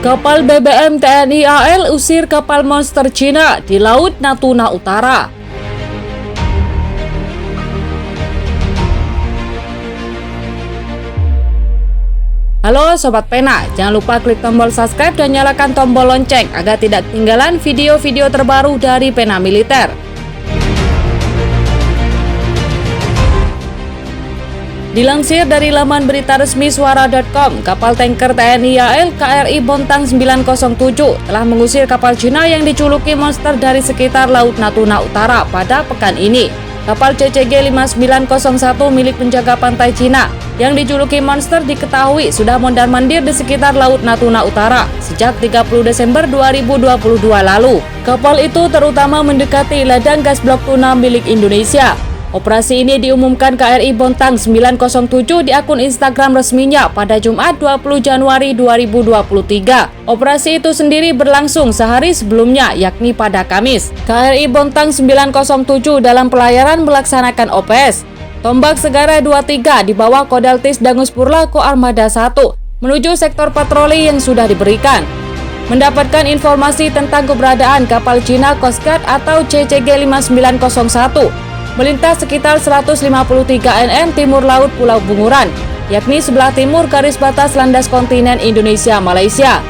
Kapal BBM TNI AL usir kapal monster Cina di Laut Natuna Utara. Halo Sobat Pena, jangan lupa klik tombol subscribe dan nyalakan tombol lonceng agar tidak ketinggalan video-video terbaru dari Pena Militer. Dilansir dari laman berita resmi suara.com, kapal tanker TNI AL KRI Bontang 907 telah mengusir kapal Cina yang dijuluki monster dari sekitar Laut Natuna Utara pada pekan ini. Kapal CCG 5901 milik penjaga pantai Cina yang dijuluki monster diketahui sudah mondar-mandir di sekitar Laut Natuna Utara sejak 30 Desember 2022 lalu. Kapal itu terutama mendekati ladang gas blok tuna milik Indonesia. Operasi ini diumumkan KRI Bontang 907 di akun Instagram resminya pada Jumat 20 Januari 2023. Operasi itu sendiri berlangsung sehari sebelumnya, yakni pada Kamis. KRI Bontang 907 dalam pelayaran melaksanakan OPS Tombak Segara 23 di bawah Kodaltis Dangus Purla Ko Armada 1 menuju sektor patroli yang sudah diberikan. Mendapatkan informasi tentang keberadaan kapal Cina Coast Guard atau CCG 5901 melintas sekitar 153 nm timur laut Pulau Bunguran, yakni sebelah timur garis batas landas kontinen Indonesia-Malaysia.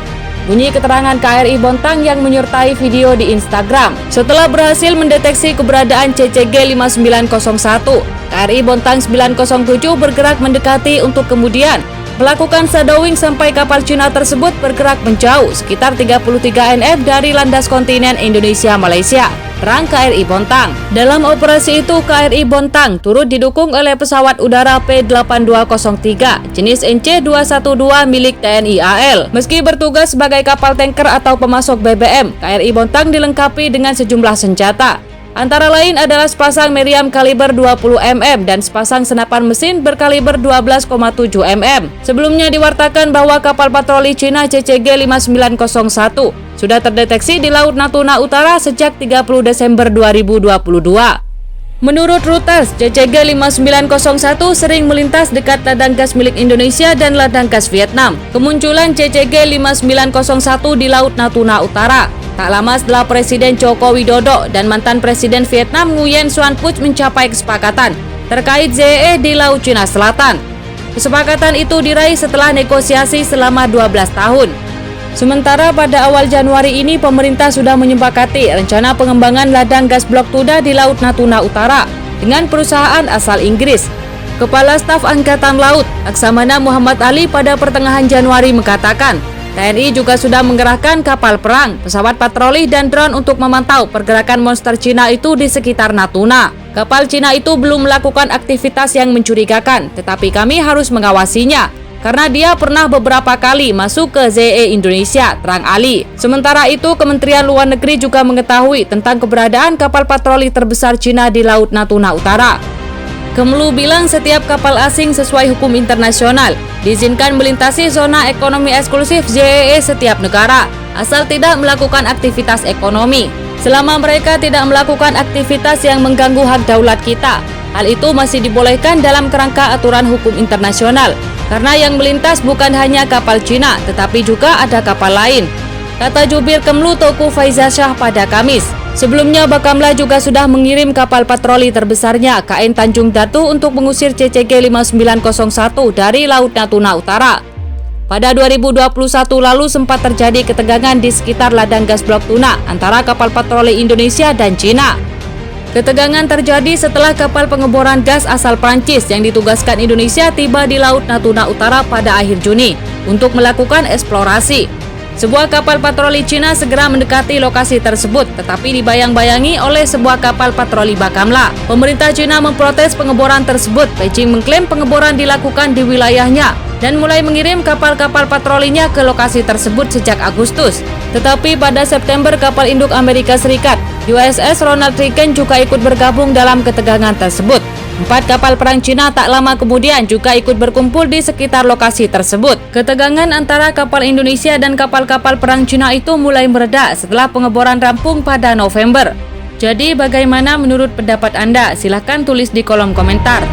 Bunyi keterangan KRI Bontang yang menyertai video di Instagram. Setelah berhasil mendeteksi keberadaan CCG 5901, KRI Bontang 907 bergerak mendekati untuk kemudian melakukan shadowing sampai kapal Cina tersebut bergerak menjauh sekitar 33 nm dari landas kontinen Indonesia-Malaysia. Terang KRI Bontang. Dalam operasi itu, KRI Bontang turut didukung oleh pesawat udara P-8203 jenis NC-212 milik TNI AL. Meski bertugas sebagai kapal tanker atau pemasok BBM, KRI Bontang dilengkapi dengan sejumlah senjata. Antara lain adalah sepasang meriam kaliber 20 mm dan sepasang senapan mesin berkaliber 12,7 mm. Sebelumnya diwartakan bahwa kapal patroli Cina CCG 5901 sudah terdeteksi di Laut Natuna Utara sejak 30 Desember 2022. Menurut Reuters, CCG 5901 sering melintas dekat ladang gas milik Indonesia dan ladang gas Vietnam. Kemunculan CCG 5901 di Laut Natuna Utara tak lama setelah Presiden Joko Widodo dan mantan Presiden Vietnam Nguyen Xuan Phuc mencapai kesepakatan terkait ZEE di Laut Cina Selatan. Kesepakatan itu diraih setelah negosiasi selama 12 tahun. Sementara pada awal Januari ini pemerintah sudah menyepakati rencana pengembangan ladang gas blok tuna di Laut Natuna Utara dengan perusahaan asal Inggris. Kepala Staf Angkatan Laut Laksamana Muhammad Ali pada pertengahan Januari mengatakan, TNI juga sudah mengerahkan kapal perang, pesawat patroli, dan drone untuk memantau pergerakan monster Cina itu di sekitar Natuna. Kapal Cina itu belum melakukan aktivitas yang mencurigakan, tetapi kami harus mengawasinya karena dia pernah beberapa kali masuk ke ZEE Indonesia, terang Ali. Sementara itu, Kementerian Luar Negeri juga mengetahui tentang keberadaan kapal patroli terbesar Cina di Laut Natuna Utara. Kemlu bilang setiap kapal asing sesuai hukum internasional diizinkan melintasi zona ekonomi eksklusif ZEE setiap negara, asal tidak melakukan aktivitas ekonomi. Selama mereka tidak melakukan aktivitas yang mengganggu hak daulat kita, hal itu masih dibolehkan dalam kerangka aturan hukum internasional, karena yang melintas bukan hanya kapal Cina, tetapi juga ada kapal lain, kata jubir Kemlu Teuku Faizasyah pada Kamis. Sebelumnya, Bakamla juga sudah mengirim kapal patroli terbesarnya KN Tanjung Datu untuk mengusir CCG 5901 dari Laut Natuna Utara. Pada 2021 lalu sempat terjadi ketegangan di sekitar ladang gas blok tuna antara kapal patroli Indonesia dan Cina. Ketegangan terjadi setelah kapal pengeboran gas asal Prancis yang ditugaskan Indonesia tiba di Laut Natuna Utara pada akhir Juni untuk melakukan eksplorasi. Sebuah kapal patroli Cina segera mendekati lokasi tersebut, tetapi dibayang-bayangi oleh sebuah kapal patroli Bakamla. Pemerintah Cina memprotes pengeboran tersebut. Beijing mengklaim pengeboran dilakukan di wilayahnya dan mulai mengirim kapal-kapal patrolinya ke lokasi tersebut sejak Agustus. Tetapi pada September, kapal induk Amerika Serikat, USS Ronald Reagan juga ikut bergabung dalam ketegangan tersebut. 4 kapal perang Cina tak lama kemudian juga ikut berkumpul di sekitar lokasi tersebut. Ketegangan antara kapal Indonesia dan kapal-kapal perang Cina itu mulai mereda setelah pengeboran rampung pada November. Jadi bagaimana menurut pendapat Anda? Silahkan tulis di kolom komentar.